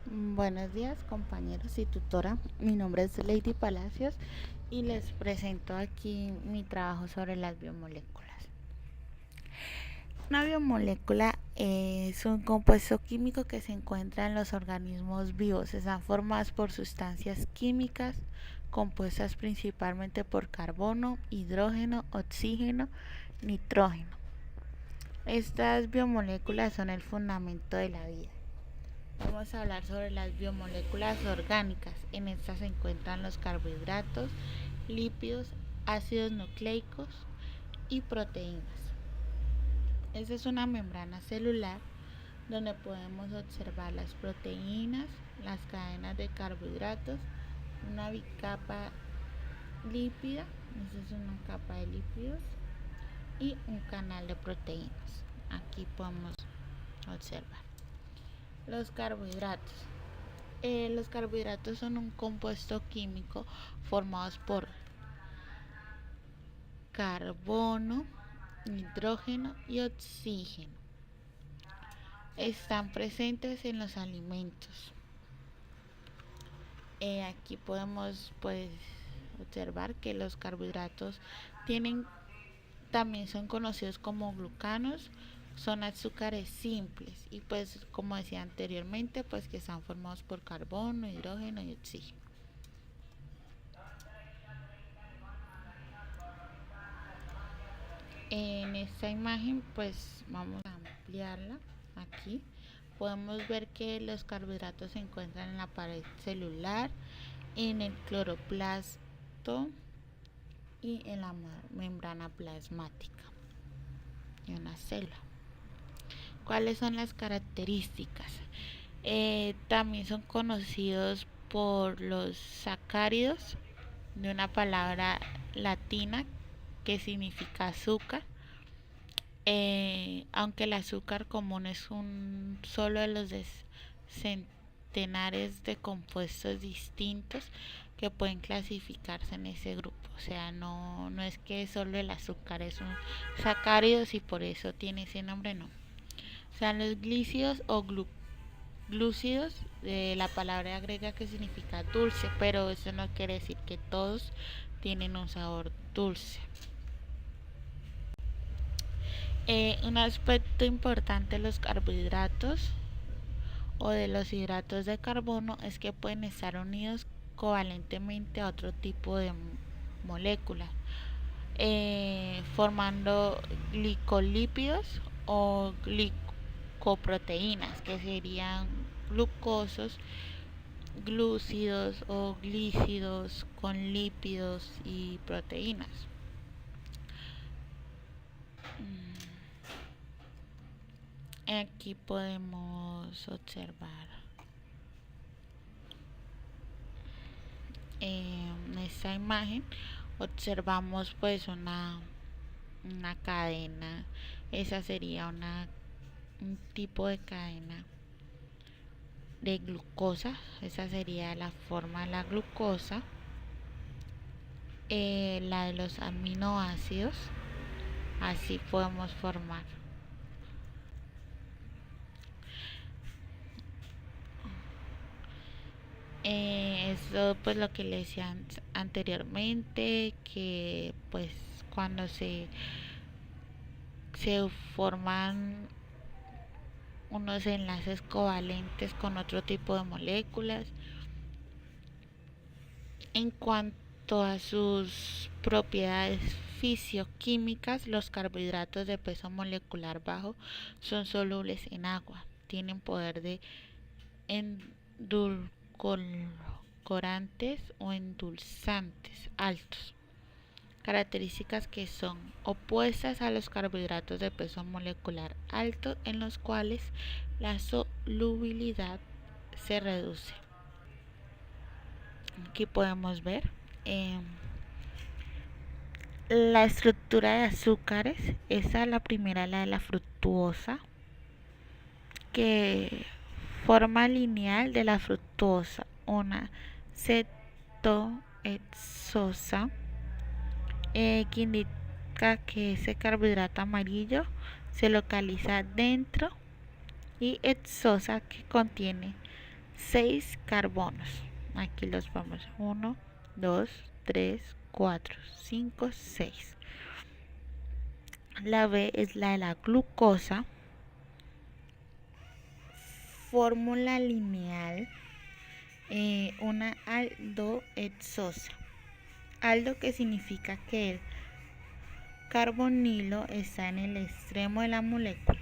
Buenos días, compañeros y tutora. Mi nombre es Lady Palacios y les presento aquí mi trabajo sobre las biomoléculas. Una biomolécula es un compuesto químico que se encuentra en los organismos vivos. Están formadas por sustancias químicas compuestas principalmente por carbono, hidrógeno, oxígeno, nitrógeno. Estas biomoléculas son el fundamento de la vida. Vamos a hablar sobre las biomoléculas orgánicas. En estas se encuentran los carbohidratos, lípidos, ácidos nucleicos y proteínas. Esta es una membrana celular donde podemos observar las proteínas, las cadenas de carbohidratos, una bicapa lípida, esta es una capa de lípidos y un canal de proteínas. Aquí podemos observar los carbohidratos. Los carbohidratos son un compuesto químico formados por carbono, hidrógeno y oxígeno. Están presentes en los alimentos. Aquí podemos observar que los carbohidratos también son conocidos como glucanos, son azúcares simples y como decía anteriormente, que están formados por carbono, hidrógeno y oxígeno. En esta imagen vamos a ampliarla. Aquí podemos ver que los carbohidratos se encuentran en la pared celular, en el cloroplasto y en la membrana plasmática de una célula. ¿Cuáles son las características? También son conocidos por los sacáridos, de una palabra latina que significa azúcar. Aunque el azúcar común es solo de los centenares de compuestos distintos que pueden clasificarse en ese grupo. O sea, no es que solo el azúcar es un sacárido y por eso tiene ese nombre, no. O sea, los glícidos o glúcidos, la palabra griega que significa dulce, pero eso no quiere decir que todos tienen un sabor dulce. Un aspecto importante de los carbohidratos o de los hidratos de carbono es que pueden estar unidos covalentemente a otro tipo de moléculas, formando glicolípidos o glicoproteínas, que serían glucosos, glúcidos o glícidos con lípidos y proteínas. Aquí podemos observar en esta imagen, observamos una cadena. Esa sería un tipo de cadena de glucosa. Esa sería la forma de la glucosa. La de los aminoácidos, así podemos formar. Eso lo que le decía anteriormente, que cuando se forman unos enlaces covalentes con otro tipo de moléculas. En cuanto a sus propiedades fisioquímicas, los carbohidratos de peso molecular bajo son solubles en agua, tienen poder de endulcorantes o endulzantes altos, características que son opuestas a los carbohidratos de peso molecular alto, en los cuales la solubilidad se reduce. Aquí podemos ver la estructura de azúcares. Esa es la primera, la de la fructuosa, que forma lineal de la fructuosa, una cetohexosa, que indica que ese carbohidrato amarillo se localiza dentro, y hexosa, que contiene 6 carbonos. Aquí los vamos. 1, 2, 3, 4, 5, 6. La B es la de la glucosa. Fórmula lineal. Una aldohexosa. Aldo, que significa que el carbonilo está en el extremo de la molécula.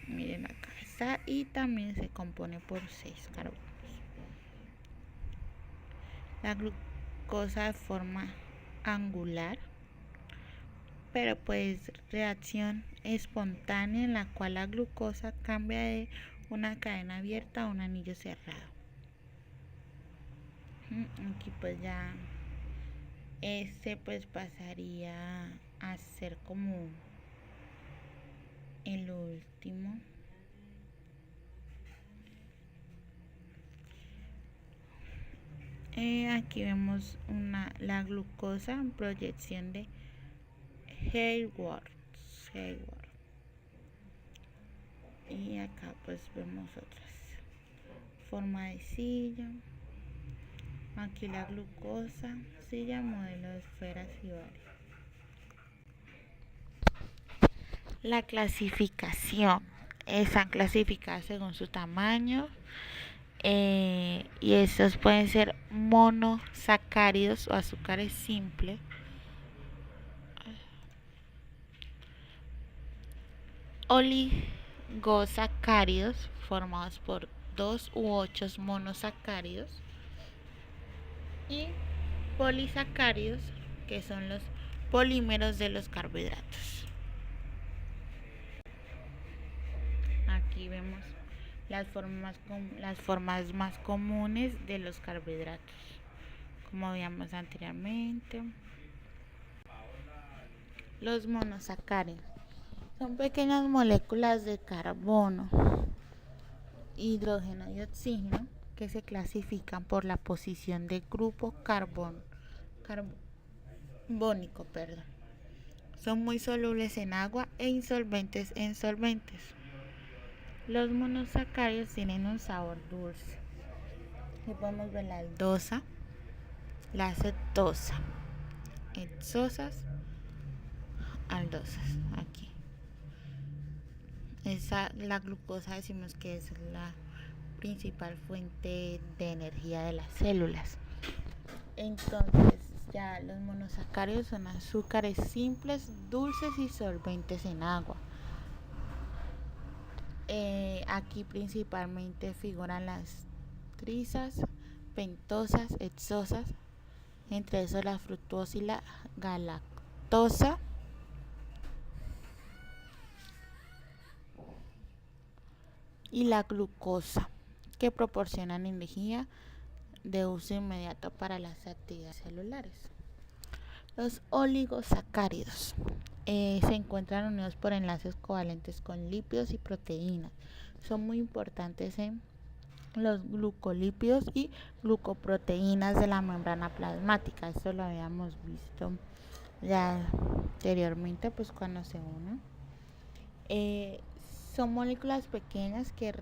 Miren, acá está, y también se compone por 6 carbonos. La glucosa de forma angular, pero pues reacción espontánea en la cual la glucosa cambia de una cadena abierta a un anillo cerrado. Aquí pues ya pues pasaría a ser como el último. Aquí vemos la glucosa en proyección de Hayward. Y acá pues vemos otras. Forma de silla. Aquí la glucosa, silla, modelo de esferas y varios. La clasificación. Están clasificadas según su tamaño. Y estos pueden ser monosacáridos o azúcares simples, oligosacáridos formados por 2 u 8 monosacáridos, y polisacáridos, que son los polímeros de los carbohidratos. Aquí vemos las formas más comunes de los carbohidratos, como veíamos anteriormente. Los monosacáridos son pequeñas moléculas de carbono, hidrógeno y oxígeno que se clasifican por la posición del grupo carbónico. Son muy solubles en agua e insolventes en solventes. Los monosacáridos tienen un sabor dulce. Aquí podemos ver la aldosa, la acetosa, hexosas, aldosas. Aquí la glucosa decimos que es la principal fuente de energía de las células. Entonces ya los monosacáridos son azúcares simples, dulces y solventes en agua. Aquí principalmente figuran las trisas, pentosas, hexosas, entre esos la fructosa y la galactosa. Y la glucosa, que proporcionan energía de uso inmediato para las actividades celulares. Los oligosacáridos se encuentran unidos por enlaces covalentes con lípidos y proteínas. Son muy importantes en los glucolípidos y glucoproteínas de la membrana plasmática. Esto lo habíamos visto ya anteriormente, pues cuando se unen. Son moléculas pequeñas que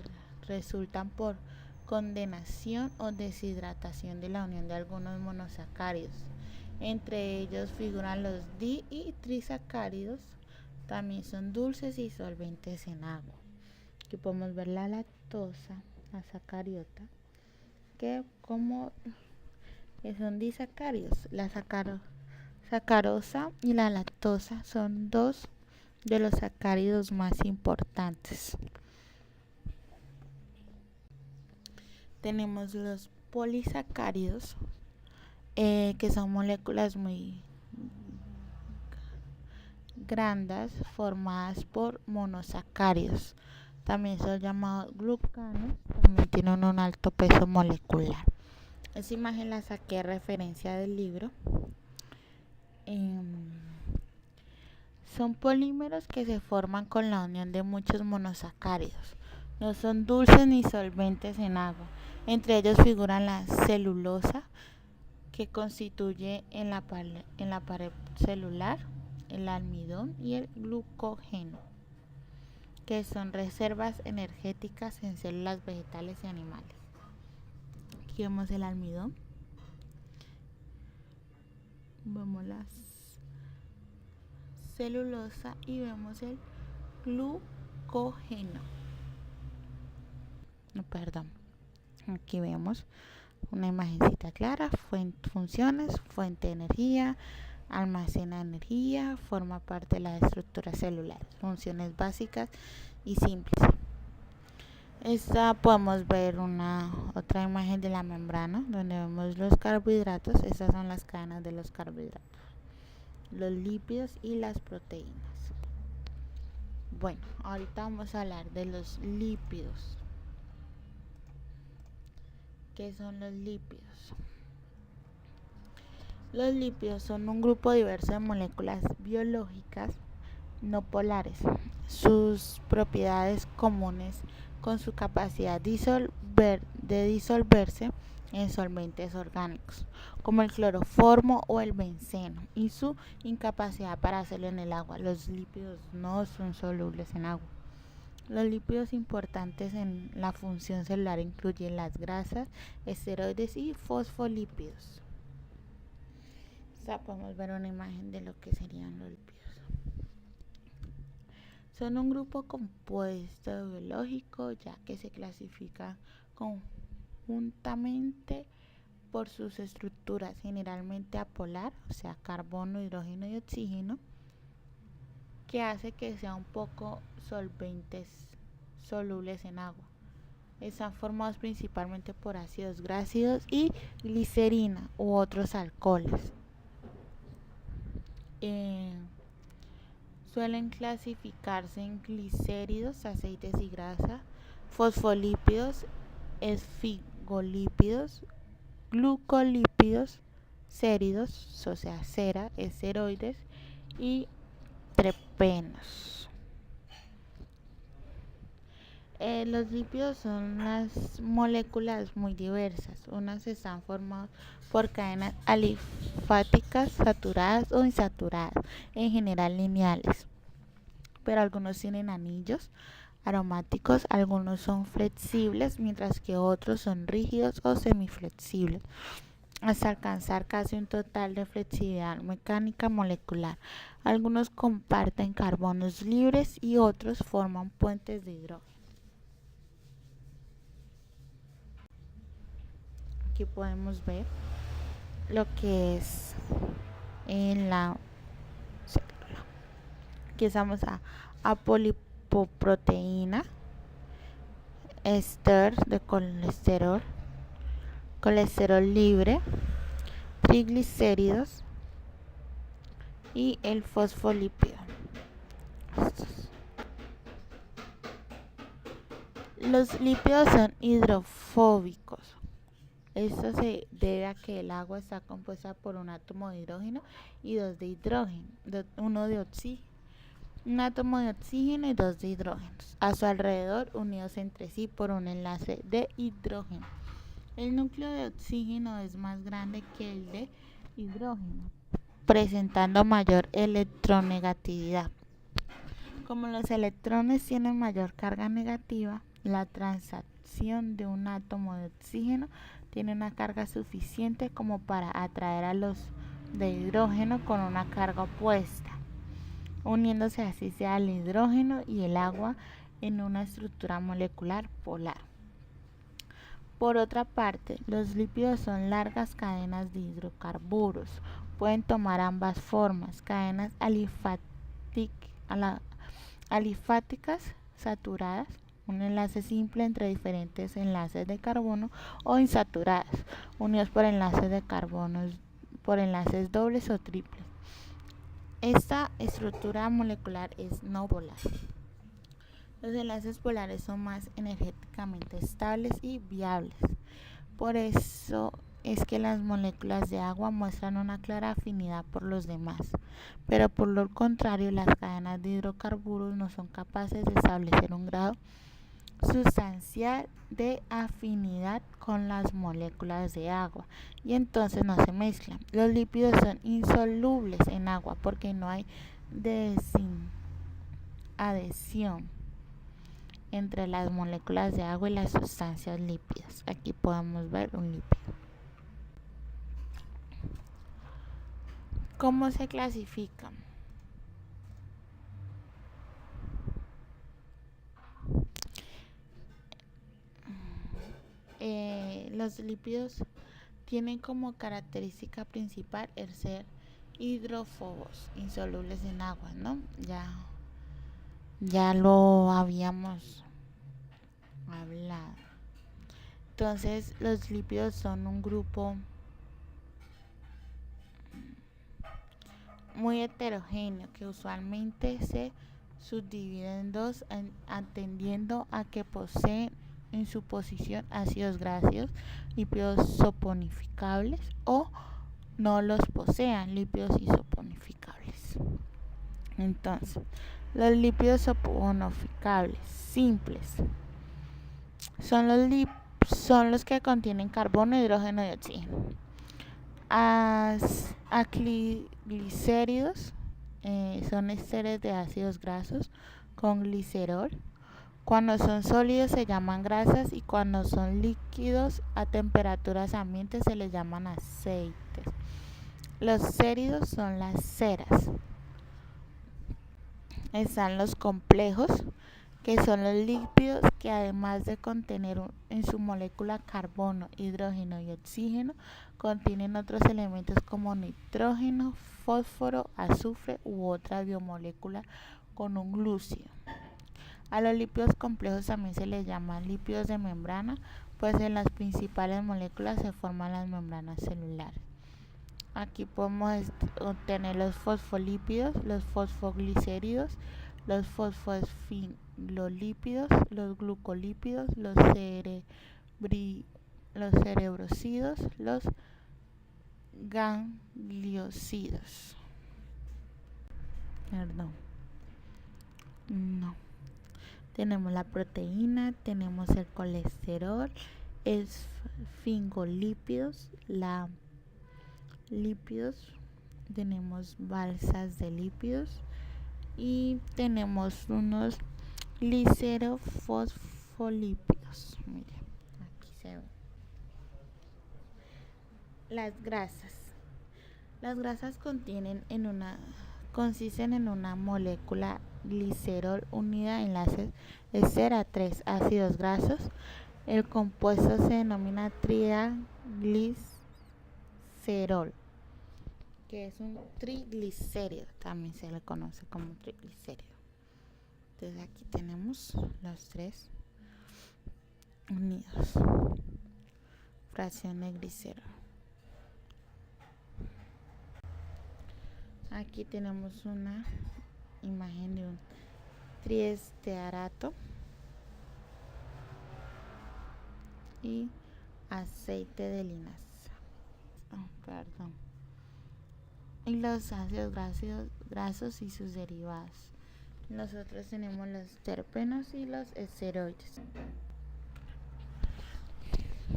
resultan por condensación o deshidratación de la unión de algunos monosacáridos. Entre ellos figuran los di y trisacáridos. También son dulces y solventes en agua. Aquí podemos ver la lactosa, la sacariota, que son disacáridos. La sacarosa y la lactosa son dos de los sacáridos más importantes. Tenemos los polisacáridos, que son moléculas muy grandes formadas por monosacáridos. También son llamados glucanos. También tienen un alto peso molecular. Esta imagen la saqué de referencia del libro. Son polímeros que se forman con la unión de muchos monosacáridos. No son dulces ni solventes en agua. Entre ellos figuran la celulosa, que constituye en la pared celular, el almidón y el glucógeno. que son reservas energéticas en células vegetales y animales. Aquí vemos el almidón, vemos la celulosa y vemos el glucógeno. No, perdón. Aquí vemos una imagencita clara, funciones, fuente de energía, almacena energía, forma parte de la estructura celular, funciones básicas y simples. Esta podemos ver otra imagen de la membrana donde vemos los carbohidratos. Estas son las cadenas de los carbohidratos, los lípidos y las proteínas. Bueno, ahorita vamos a hablar de los lípidos. ¿Qué son los lípidos? Los lípidos son un grupo diverso de moléculas biológicas no polares. Sus propiedades comunes con su capacidad de disolverse en solventes orgánicos, como el cloroformo o el benceno, y su incapacidad para hacerlo en el agua. Los lípidos no son solubles en agua. Los lípidos importantes en la función celular incluyen las grasas, esteroides y fosfolípidos. Podemos ver una imagen de lo que serían los lípidos. Son un grupo compuesto biológico, ya que se clasifica conjuntamente por sus estructuras, generalmente apolar, o sea, carbono, hidrógeno y oxígeno, que hace que sean un poco solventes, solubles en agua. Están formados principalmente por ácidos grasos y glicerina u otros alcoholes. Suelen clasificarse en glicéridos, aceites y grasa, fosfolípidos, esfingolípidos, glucolípidos, céridos, o sea, cera, esteroides y terpenos. Los lípidos son unas moléculas muy diversas. Unas están formadas por cadenas alifáticas saturadas o insaturadas, en general lineales, pero algunos tienen anillos aromáticos, algunos son flexibles, mientras que otros son rígidos o semiflexibles, hasta alcanzar casi un total de flexibilidad mecánica molecular. Algunos comparten carbonos libres y otros forman puentes de hidrógeno. Aquí podemos ver lo que es en la célula. Aquí estamos a apolipoproteína, éster de colesterol, colesterol libre, triglicéridos y el fosfolípido. Los lípidos son hidrofóbicos. Esto se debe a que el agua está compuesta por un átomo de hidrógeno y dos de hidrógeno, uno de oxígeno, un átomo de oxígeno y dos de hidrógenos, a su alrededor unidos entre sí por un enlace de hidrógeno. El núcleo de oxígeno es más grande que el de hidrógeno, presentando mayor electronegatividad. Como los electrones tienen mayor carga negativa, la transacción de un átomo de oxígeno tiene una carga suficiente como para atraer a los de hidrógeno con una carga opuesta, uniéndose así sea el hidrógeno y el agua en una estructura molecular polar. Por otra parte, los lípidos son largas cadenas de hidrocarburos. Pueden tomar ambas formas, cadenas alifáticas saturadas, un enlace simple entre diferentes enlaces de carbono, o insaturadas, unidos por enlaces de carbono, por enlaces dobles o triples. Esta estructura molecular es no polar. Los enlaces polares son más energéticamente estables y viables. Por eso es que las moléculas de agua muestran una clara afinidad por los demás, pero por lo contrario, las cadenas de hidrocarburos no son capaces de establecer un grado sustancial de afinidad con las moléculas de agua y entonces no se mezclan. Los lípidos son insolubles en agua porque no hay adhesión entre las moléculas de agua y las sustancias lípidas. Aquí podemos ver un lípido. ¿Cómo se clasifican? Los lípidos tienen como característica principal el ser hidrófobos, insolubles en agua, ¿no? Ya lo habíamos hablado. Entonces, los lípidos son un grupo muy heterogéneo que usualmente se subdivide en dos, atendiendo a que poseen en su posición ácidos grasos, lípidos saponificables, o no los posean, lípidos isoponificables. Entonces, los lípidos saponificables simples son los que contienen carbono, hidrógeno y oxígeno. Acliglicéridos son esteres de ácidos grasos con glicerol. Cuando son sólidos se llaman grasas y cuando son líquidos a temperaturas ambientes se les llaman aceites. Los céridos son las ceras. Están los complejos, que son los lípidos que además de contener en su molécula carbono, hidrógeno y oxígeno, contienen otros elementos como nitrógeno, fósforo, azufre u otra biomolécula con un glúcido. A los lípidos complejos también se les llama lípidos de membrana, pues en las principales moléculas se forman las membranas celulares. Aquí podemos obtener los fosfolípidos, los fosfoglicéridos, los fosfoesfingolípidos, los glucolípidos, los cerebrocidos, los gangliosidos. Perdón. No. Tenemos la proteína, tenemos el colesterol, esfingolípidos, lípidos, tenemos balsas de lípidos y tenemos unos glicerofosfolípidos. Miren, aquí se ve. Las grasas consisten en una molécula glicerol unida a enlaces ester a 3 ácidos grasos. El compuesto se denomina triaglicerol, que es un triglicérido, también se le conoce como triglicérido. Entonces aquí tenemos los tres unidos, fracción de glicerol. Aquí tenemos una imagen de un triestearato y aceite de linaza. Y los ácidos grasos y sus derivados. Nosotros tenemos los terpenos y los esteroides.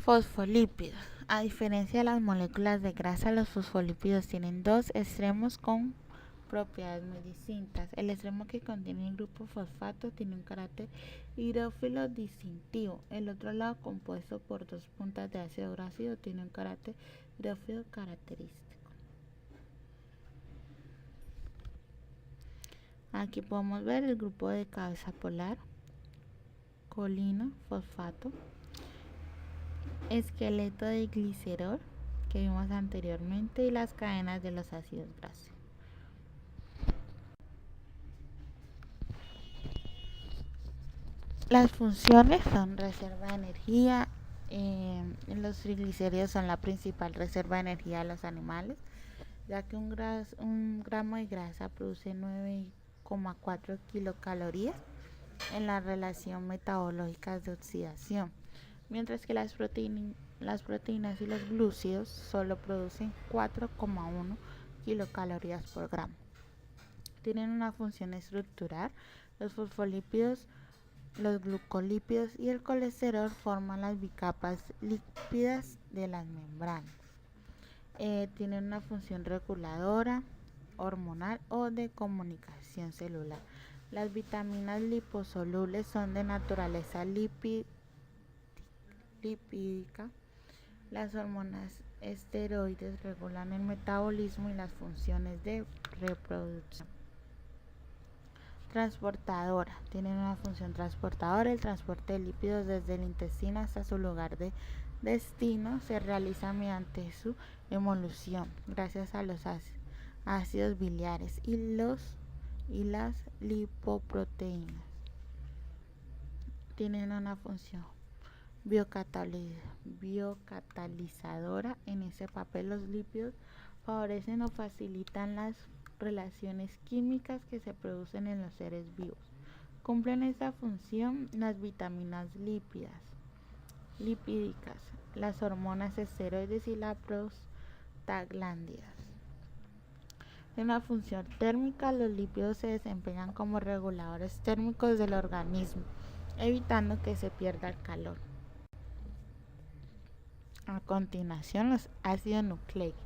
Fosfolípidos. A diferencia de las moléculas de grasa, los fosfolípidos tienen dos extremos con propiedades muy distintas. El extremo que contiene el grupo fosfato tiene un carácter hidrófilo distintivo. El otro lado, compuesto por dos puntas de ácido graso, tiene un carácter hidrófilo característico. Aquí podemos ver el grupo de cabeza polar, colina, fosfato, esqueleto de glicerol que vimos anteriormente y las cadenas de los ácidos grasos. Las funciones son reserva de energía. Los triglicéridos son la principal reserva de energía de los animales, ya que un gramo de grasa produce 9,4 kilocalorías en la relación metabológica de oxidación, mientras que las proteínas y los glúcidos solo producen 4,1 kilocalorías por gramo. Tienen una función estructural. Los fosfolípidos, los glucolípidos y el colesterol forman las bicapas lípidas de las membranas. Tienen una función reguladora, hormonal o de comunicación celular. Las vitaminas liposolubles son de naturaleza lipídica. Las hormonas esteroides regulan el metabolismo y las funciones de reproducción. Transportadora. Tienen una función transportadora. El transporte de lípidos desde el intestino hasta su lugar de destino se realiza mediante su emulsión, gracias a los ácidos biliares y las lipoproteínas. Tienen una función biocatalizadora. En ese papel los lípidos favorecen o facilitan las relaciones químicas que se producen en los seres vivos. Cumplen esta función las vitaminas lipídicas, las hormonas esteroides y las prostaglandinas. En la función térmica, los lípidos se desempeñan como reguladores térmicos del organismo, evitando que se pierda el calor. A continuación, los ácidos nucleicos.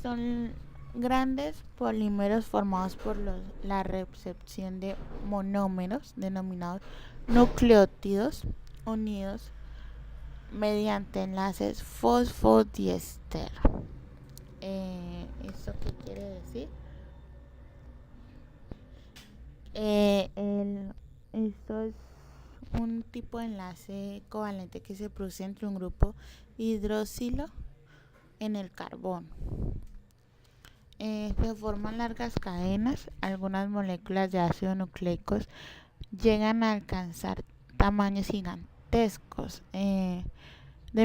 Son grandes polímeros formados por la recepción de monómeros denominados nucleótidos unidos mediante enlaces fosfodiéster. ¿Eso qué quiere decir? Esto es un tipo de enlace covalente que se produce entre un grupo hidroxilo en el carbono. Se forman largas cadenas. Algunas moléculas de ácidos nucleicos llegan a alcanzar tamaños gigantescos, de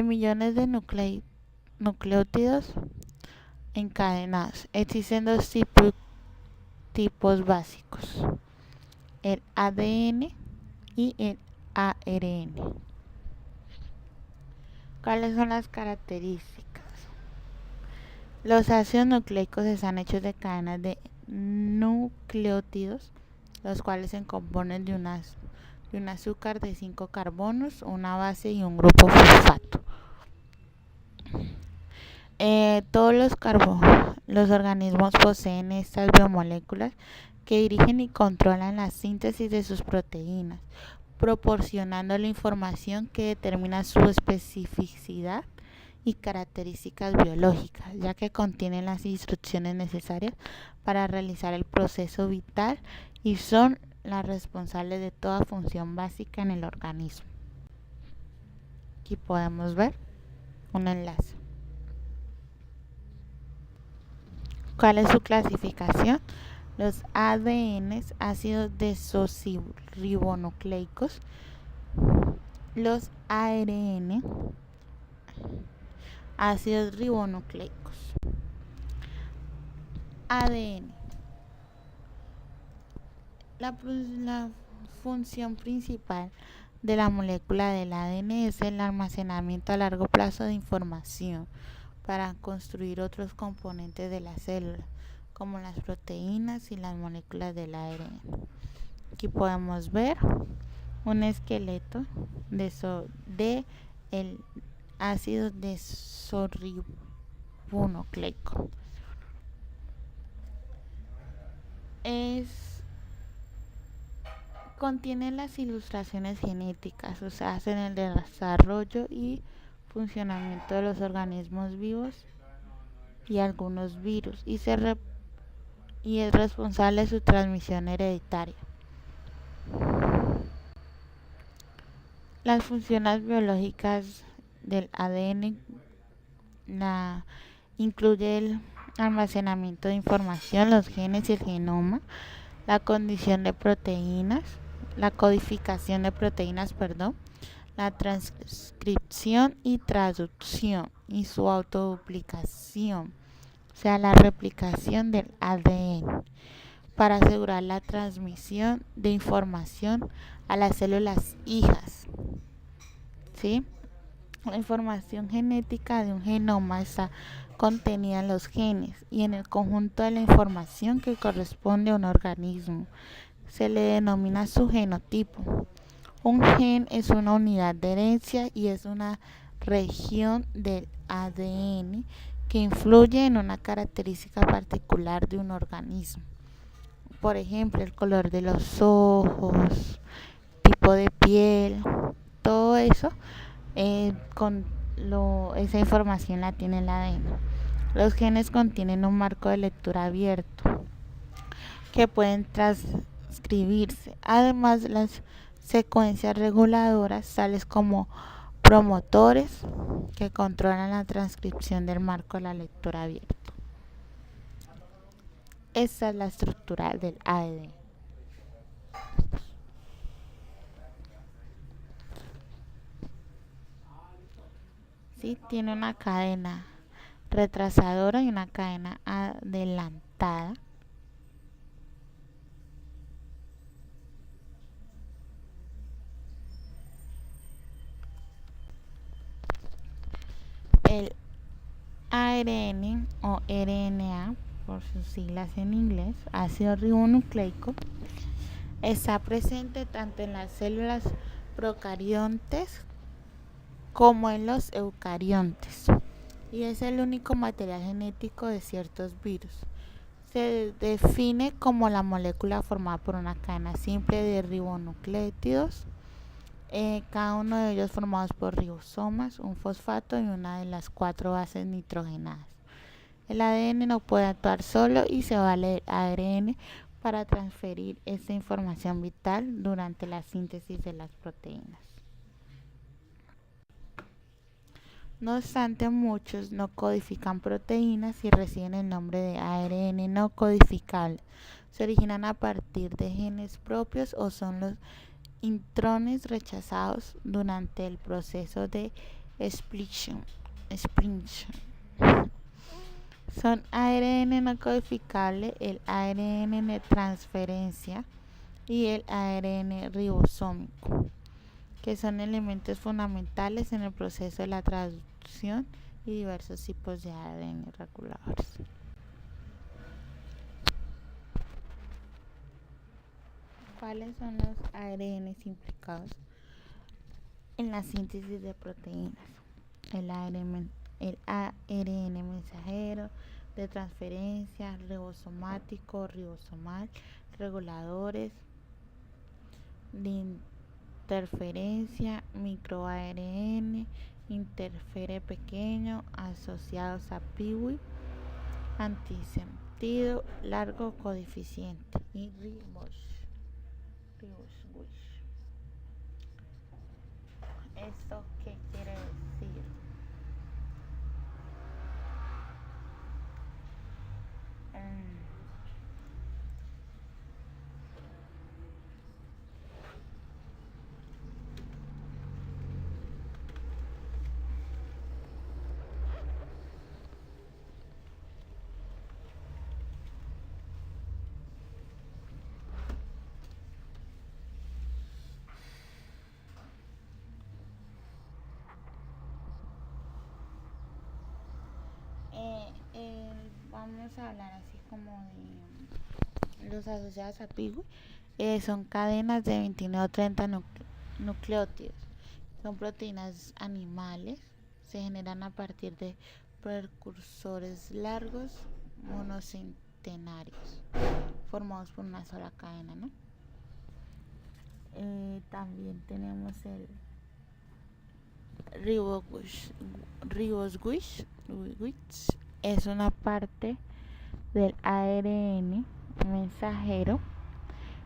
millones de nucleótidos encadenados. Existen dos tipos básicos: el ADN y el ARN. ¿Cuáles son las características? Los ácidos nucleicos están hechos de cadenas de nucleótidos, los cuales se componen de un azúcar de 5 carbonos, una base y un grupo fosfato. Todos los organismos poseen estas biomoléculas que dirigen y controlan la síntesis de sus proteínas, proporcionando la información que determina su especificidad y características biológicas, ya que contienen las instrucciones necesarias para realizar el proceso vital y son las responsables de toda función básica en el organismo. Aquí podemos ver un enlace. ¿Cuál es su clasificación? Los ADN, ácidos desoxirribonucleicos. Los ARN, ácidos ribonucleicos. ADN. La función principal de la molécula del ADN es el almacenamiento a largo plazo de información para construir otros componentes de la célula, como las proteínas y las moléculas del ARN. Aquí podemos ver un esqueleto de el ácido desoxirribonucleico. Contiene las ilustraciones genéticas usadas en el desarrollo y funcionamiento de los organismos vivos y algunos virus, y es responsable de su transmisión hereditaria. Las funciones biológicas del ADN incluye el almacenamiento de información, los genes y el genoma, la codificación de proteínas, la transcripción y traducción y su autoduplicación, o sea, la replicación del ADN, para asegurar la transmisión de información a las células hijas. ¿Sí? La información genética de un genoma está contenida en los genes y en el conjunto de la información que corresponde a un organismo. Se le denomina su genotipo. Un gen es una unidad de herencia y es una región del ADN que influye en una característica particular de un organismo. Por ejemplo, el color de los ojos, tipo de piel, todo eso, esa información la tiene el ADN. Los genes contienen un marco de lectura abierto que pueden transcribirse. Además, las secuencias reguladoras, tales como promotores, que controlan la transcripción del marco de la lectura abierta. Esta es la estructura del ADN. ¿Sí? Tiene una cadena retrasadora y una cadena adelantada. El ARN o RNA, por sus siglas en inglés, ácido ribonucleico, está presente tanto en las células procariontes como en los eucariontes y es el único material genético de ciertos virus. Se define como la molécula formada por una cadena simple de ribonucleótidos, cada uno de ellos formados por ribosomas, un fosfato y una de las 4 bases nitrogenadas. El ADN no puede actuar solo y se vale del ARN para transferir esta información vital durante la síntesis de las proteínas. No obstante, muchos no codifican proteínas y reciben el nombre de ARN no codificable. Se originan a partir de genes propios o son los intrones rechazados durante el proceso de splice. Son ARN no codificable, el ARN de transferencia y el ARN ribosómico, que son elementos fundamentales en el proceso de la traducción y diversos tipos de ARN reguladores. ¿Cuáles son los ARN implicados en la síntesis de proteínas? El ARN mensajero, de transferencia, ribosomático, ribosomal, reguladores, de interferencia, microARN, interfere pequeño, asociados a PIWI, antisentido, largo coeficiente y ribos. ¿Esto qué quiere decir? Vamos a hablar así como de los asociados a PIWI. Son cadenas de 29 o 30 nucleótidos. Son proteínas animales. Se generan a partir de precursores largos monocentenarios formados por una sola cadena, ¿no? También tenemos el riboswitch, es una parte del ARN mensajero,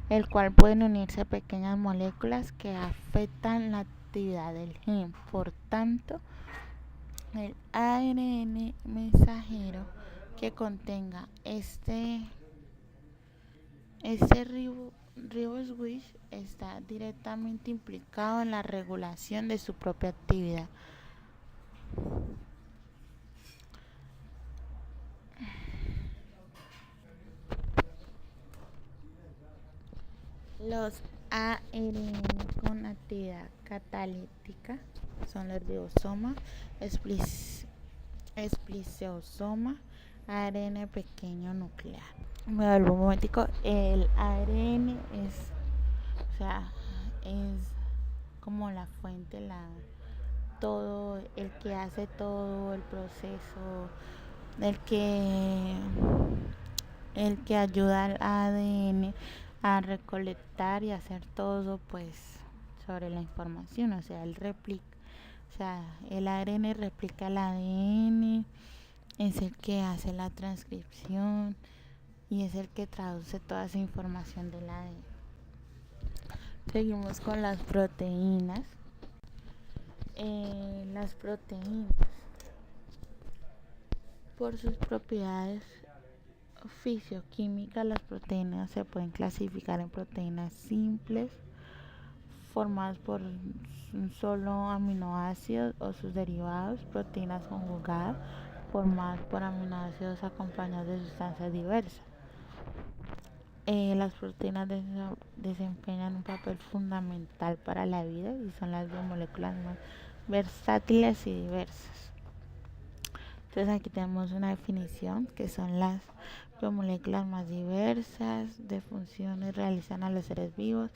el cual pueden unirse a pequeñas moléculas que afectan la actividad del gen. Por tanto, el ARN mensajero que contenga este riboswitch está directamente implicado en la regulación de su propia actividad. Los ARN con actividad catalítica son los ribosomas, espliceosoma, ARN pequeño nuclear. Me vuelvo un momentico. El ARN es como la fuente, todo el que hace todo el proceso el que, el que ayuda al ADN a recolectar y hacer todo pues sobre la información, o sea, el ARN replica el ADN, es el que hace la transcripción y es el que traduce toda esa información del ADN. Seguimos con las proteínas. Las proteínas, por sus propiedades fisioquímicas, las proteínas se pueden clasificar en proteínas simples, formadas por un solo aminoácido o sus derivados, proteínas conjugadas, formadas por aminoácidos acompañados de sustancias diversas. Las proteínas desempeñan un papel fundamental para la vida y son las biomoléculas más versátiles y diversas. Entonces aquí tenemos una definición que son las biomoléculas más diversas de funciones realizan a los seres vivos.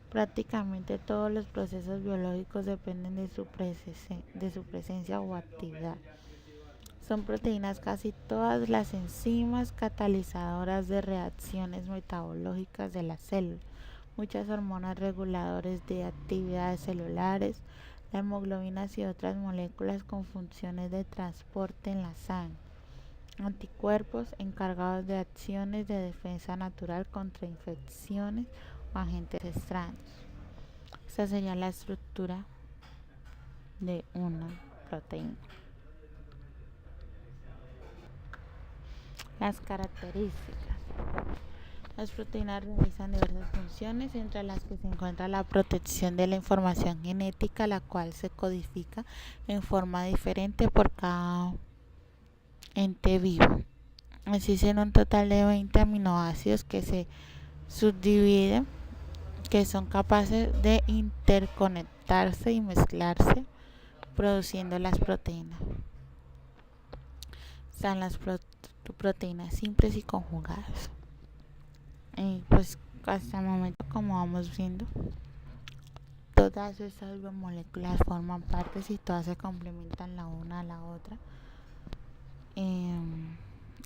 Prácticamente todos los procesos biológicos dependen de su presencia o actividad. Son proteínas casi todas las enzimas catalizadoras de reacciones metabólicas de las células, muchas hormonas reguladores de actividades celulares, las hemoglobinas y otras moléculas con funciones de transporte en la sangre, anticuerpos encargados de acciones de defensa natural contra infecciones o agentes extraños. Esta sería la estructura de una proteína. Las características. Las proteínas realizan diversas funciones, entre las que se encuentra la protección de la información genética, la cual se codifica en forma diferente por cada ente vivo. Existen un total de 20 aminoácidos que se subdividen, que son capaces de interconectarse y mezclarse, produciendo las proteínas. Están las proteínas simples y conjugadas. Y pues hasta el momento, como vamos viendo, todas estas moléculas forman partes y todas se complementan la una a la otra.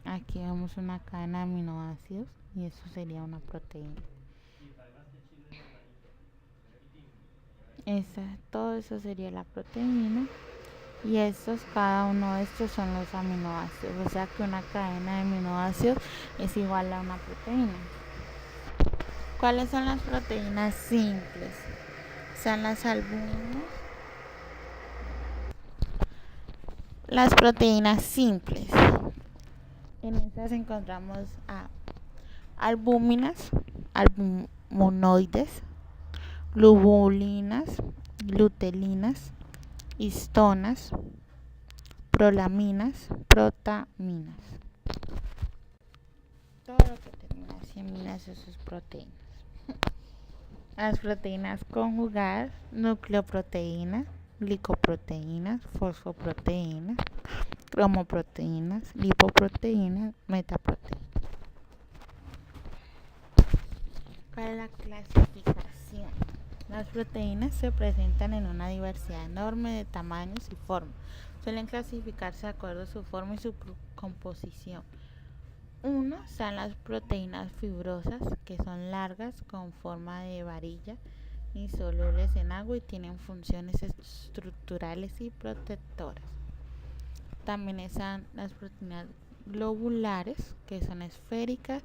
Aquí vemos una cadena de aminoácidos y eso sería una proteína. Todo eso sería la proteína y cada uno de estos son los aminoácidos, o sea que una cadena de aminoácidos es igual a una proteína. ¿Cuáles son las proteínas simples? Son las albúminas. Las proteínas simples. En estas encontramos albúminas, albumonoides, globulinas, lutelinas, histonas, prolaminas, protaminas. Todo lo que termina en aminas, eso es proteínas. Las proteínas conjugadas, nucleoproteínas, glicoproteínas, fosfoproteínas, cromoproteínas, lipoproteínas, metaproteínas. Para la clasificación, las proteínas se presentan en una diversidad enorme de tamaños y formas. Suelen clasificarse de acuerdo a su forma y su composición. Uno son las proteínas fibrosas, que son largas con forma de varilla, insolubles en agua y tienen funciones estructurales y protectoras. También están las proteínas globulares, que son esféricas,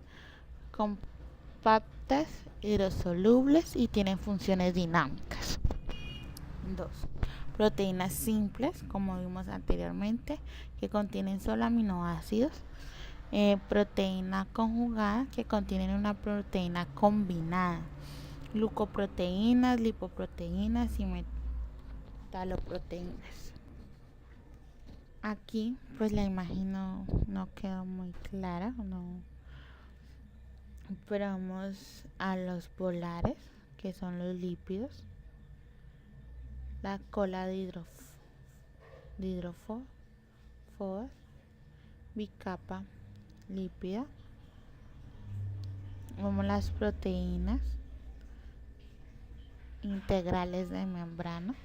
compactas, hidrosolubles y tienen funciones dinámicas. 2. Proteínas simples, como vimos anteriormente, que contienen solo aminoácidos. Proteína conjugada, que contienen una proteína combinada, glucoproteínas, lipoproteínas y metaloproteínas. Aquí pues la imagen no quedó muy clara, pero vamos a los polares, que son los lípidos, la cola de hidrófobo, bicapa lípida. Vemos las proteínas integrales de membrana,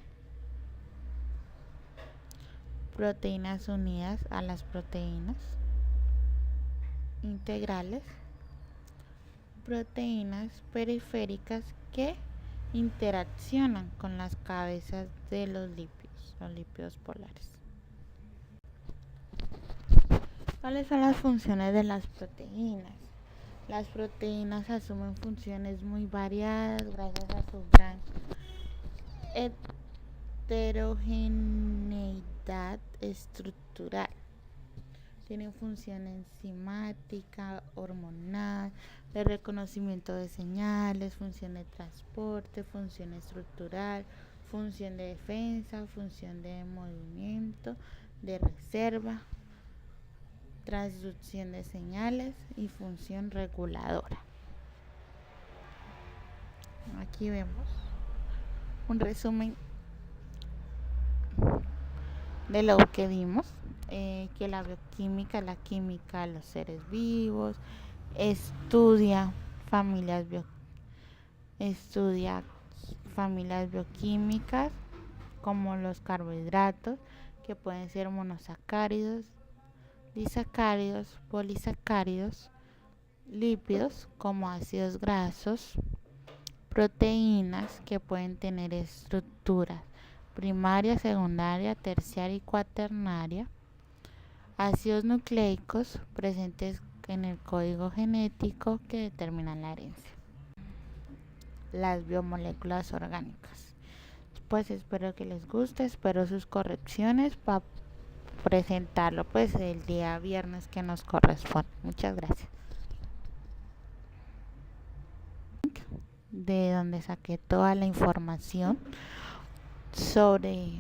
proteínas unidas a las proteínas integrales, proteínas periféricas que interaccionan con las cabezas de los lípidos polares. ¿Cuáles son las funciones de las proteínas? Las proteínas asumen funciones muy variadas gracias a su gran heterogeneidad estructural. Tienen función enzimática, hormonal, de reconocimiento de señales, función de transporte, función estructural, función de defensa, función de movimiento, de reserva, transducción de señales y función reguladora. Aquí vemos un resumen de lo que vimos, que la bioquímica, la química de los seres vivos, estudia familias bioquímicas como los carbohidratos, que pueden ser monosacáridos, disacáridos, polisacáridos, lípidos como ácidos grasos, proteínas que pueden tener estructuras primaria, secundaria, terciaria y cuaternaria, ácidos nucleicos presentes en el código genético que determinan la herencia. Las biomoléculas orgánicas. Pues espero que les guste, espero sus correcciones para presentarlo pues el día viernes que nos corresponde. Muchas gracias. De donde saqué toda la información sobre